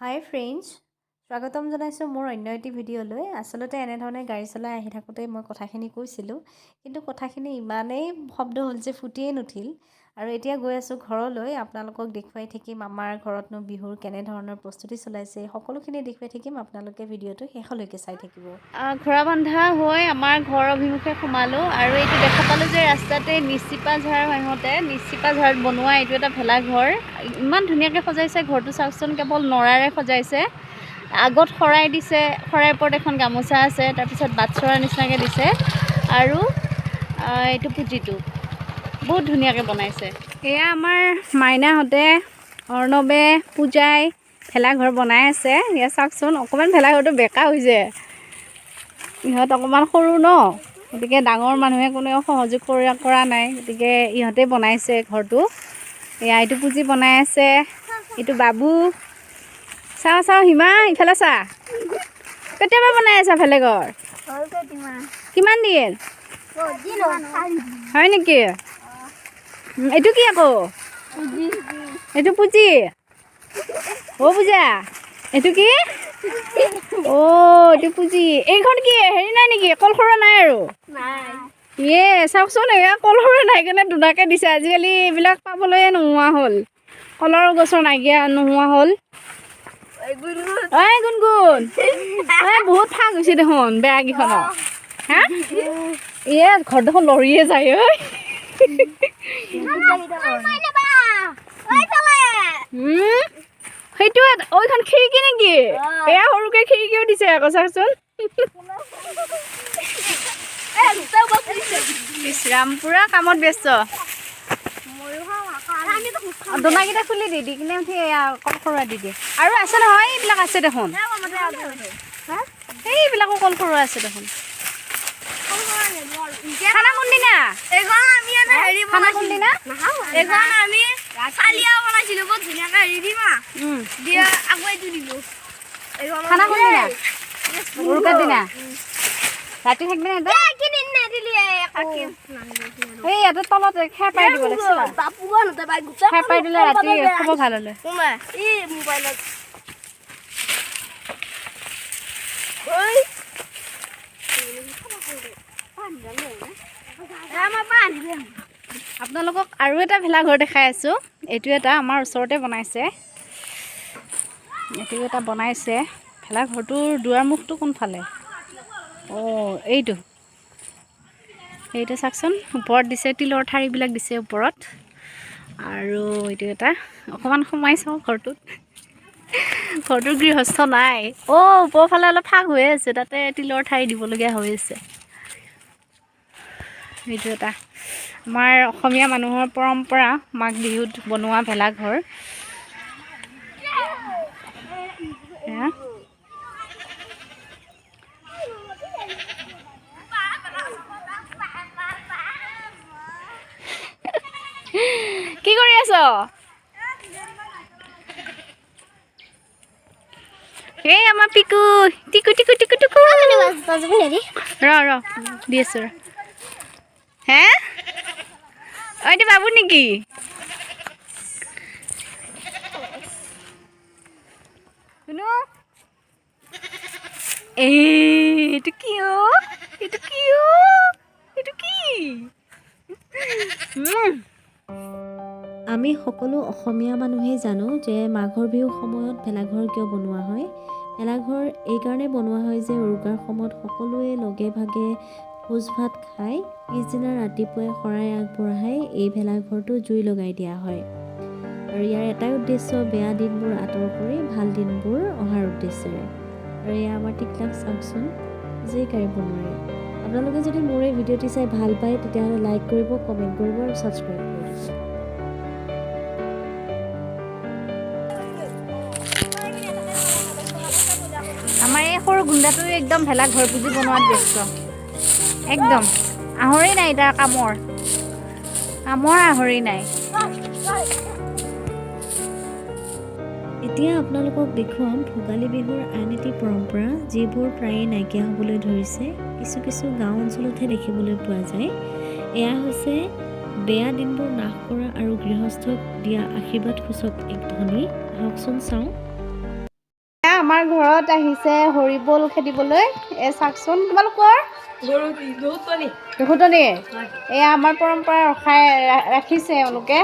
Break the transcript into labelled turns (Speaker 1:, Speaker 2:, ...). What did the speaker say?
Speaker 1: হাই friends, স্বাগতম জনাইছোঁ মোৰ অন্য এটি ভিডিঅ'লৈ। আচলতে এনেধৰণে গাড়ী চলাই আহি থাকোঁতে মই কথাখিনি কৈছিলোঁ, কিন্তু কথাখিনি ইমানেই শব্দ হ'ল যে ফুটিয়েই নুঠিল। আৰু এতিয়া গৈ আছোঁ ঘৰলৈ। আপোনালোকক দেখুৱাই থাকিম আমাৰ ঘৰতনো বিহুৰ কেনেধৰণৰ প্ৰস্তুতি চলাইছে, সকলোখিনি দেখুৱাই থাকিম। আপোনালোকে ভিডিঅ'টো শেষলৈকে চাই থাকিব। ঘোঁৰা বন্ধা হৈ আমাৰ ঘৰ অভিমুখে সোমালোঁ আৰু এইটো দেখা পালোঁ যে ৰাস্তাতে নিশ্চিপা ঝাৰ মাহতে নিশ্চিপা ঝাৰত বনোৱা এইটো এটা ভেলাঘৰ। ইমান ধুনীয়াকৈ সজাইছে ঘৰটো, চাওকচোন। কেৱল নৰাৰে সজাইছে, আগত শৰাই দিছে, শৰাইৰ ওপৰত এখন গামোচা আছে, তাৰপিছত বাটচৰাৰ নিচিনাকৈ দিছে আৰু এইটো পুঁজিটো বহুত ধুনীয়াকৈ বনাইছে। এয়া আমাৰ মাইনাহঁতে, অৰ্ণৱে, পূজাই ভেলাঘৰ বনাই আছে। এয়া চাওকচোন, অকণমান ভেলাঘৰটো বেকা হৈছে। ইহঁত অকণমান সৰু ন, গতিকে ডাঙৰ মানুহে কোনেও সহযোগ কৰা নাই, গতিকে ইহঁতে বনাইছে ঘৰটো। এয়া এইটো পুঁজি বনাই আছে, এইটো বাবু। চাওঁ হিমা, ইফালে চা। কেতিয়াবা বনাই আছা ভেলাঘৰ? কিমান দিন হয় নেকি? এইটো কি আকৌ? এইটো পুঁজি। অ' পূজা, এইটো কি? অ' এইটো পুঁজি। এইখন কি হেৰি নাই নেকি, কলসৰা নাই আৰু? ইয়ে চাওকচোন, এয়া কলসৰা নাই কাৰণে ধুনীয়াকৈ দিছে। আজিকালি এইবিলাক পাবলৈয়ে নোহোৱা হ'ল, কলৰ গছৰ নোহোৱা হ'ল। ঐ গুণগুণ, বহুত ফাগ হৈছে দেখোন বেৰাকেইখনত। হা, ইয়ে ঘৰ দেখোন লৰিয়ে যায়। ঐ সেইটো ওইখন খিৰিকী নেকি? এয়া সৰুকে খিৰিকীও দিছে আকৌ, চাওকচোন। ইছৰাম, পুৰা কামত ব্যস্ত। দোনাকেইটা খুলি দি কিনে উঠি কলসৰুৱা দি দিয়ে। আৰু আছে নহয়, এইবিলাক আছে দেখোন, এইবিলাকো কলসৰুৱা আছে দেখোন। খানা কোনদিনা? খানা কোনদিনা? খানা কোনদিনা? উৰুকাৰ দিনা ৰাতি থাকিবি নে? এই ইয়াতে তলত খেৰ পাই দিব লাগিছিল, খেৰ পাই দিলে ৰাতি খাব ভাল হ'লে। আপোনালোকক আৰু এটা ভেলাঘৰ দেখাই আছোঁ। এইটো এটা আমাৰ ওচৰতে বনাইছে, এইটো এটা বনাইছে। ভেলাঘৰটোৰ দুৱাৰমুখটো কোনফালে? অঁ এইটো চাওকচোন, ওপৰত দিছে, তিলৰ ঠাৰিবিলাক দিছে ওপৰত। আৰু এইটো এটা অকণমান সোমাই চাওঁ ঘৰটোত। ঘৰটোৰ গৃহস্থ নাই। অঁ ওপৰফালে অলপ ফাগ হৈ আছে, তাতে তিলৰ ঠাৰি দিবলগীয়া হৈ আছে। এইটো এটা আমাৰ অসমীয়া মানুহৰ পৰম্পৰা, মাঘ বিহুত বনোৱা ভেলাঘৰ। কি কৰি আছ? এই আমাৰ পিকু টিকু টিকু টিকু টিকু ৰ দি আছো ৰ। হে এইটো বাবু নেকি? এইটো কি? এইটো কি? এইটো কি? আমি সকলো অসমীয়া মানুহেই জানো যে মাঘৰ বিহুৰ সময়ত ভেলাঘৰ কিয় বনোৱা হয়। ভেলাঘৰ এইকাৰণে বনোৱা হয় যে উৰুকাৰ সময়ত সকলোৱে লগে ভাগে ভোজ ভাত খাই পিছদিনা ৰাতিপুৱাই শৰাই আগবঢ়াই এই ভেলাঘৰটো জুই লগাই দিয়া হয়। আৰু ইয়াৰ এটাই উদ্দেশ্য, বেয়া দিনবোৰ আঁতৰ কৰি ভাল দিনবোৰ অহাৰ উদ্দেশ্যেৰে। আৰু এয়া আমাৰ টিকলাক চাওকচোন, যে কাঢ়িব নোৱাৰে। আপোনালোকে যদি মোৰ এই ভিডিঅ'টি চাই ভাল পায়, তেতিয়াহ'লে লাইক কৰিব, কমেণ্ট কৰিব আৰু ছাবস্ক্ৰাইব কৰিব। আমাৰ এই সৰু গুণ্ডাটো একদম ভেলাঘৰ পুঁজি বনোৱাত ব্যস্ত, একদম আহৰি নাই তাৰ কামৰ আহৰি নাই। এতিয়া আপোনালোকক দেখুৱাম ভোগালী বিহুৰ আন এটি পৰম্পৰা, যিবোৰ প্ৰায়ে নাইকিয়া হ'বলৈ ধৰিছে, কিছু গাঁও অঞ্চলতহে দেখিবলৈ পোৱা যায়। এয়া হৈছে বেয়া দিনবোৰ নাশ কৰা আৰু গৃহস্থক দিয়া আশীৰ্বাদ সূচক এক ধ্বনি। আহকচোন চাওঁ। আমাৰ ঘৰত আহিছে হৰিবোল খেদিবলৈ চাওকচোন তোমালোকৰ দুহুতনি এয়া আমাৰ পৰম্পৰা ৰখাই ৰাখিছে এওঁলোকে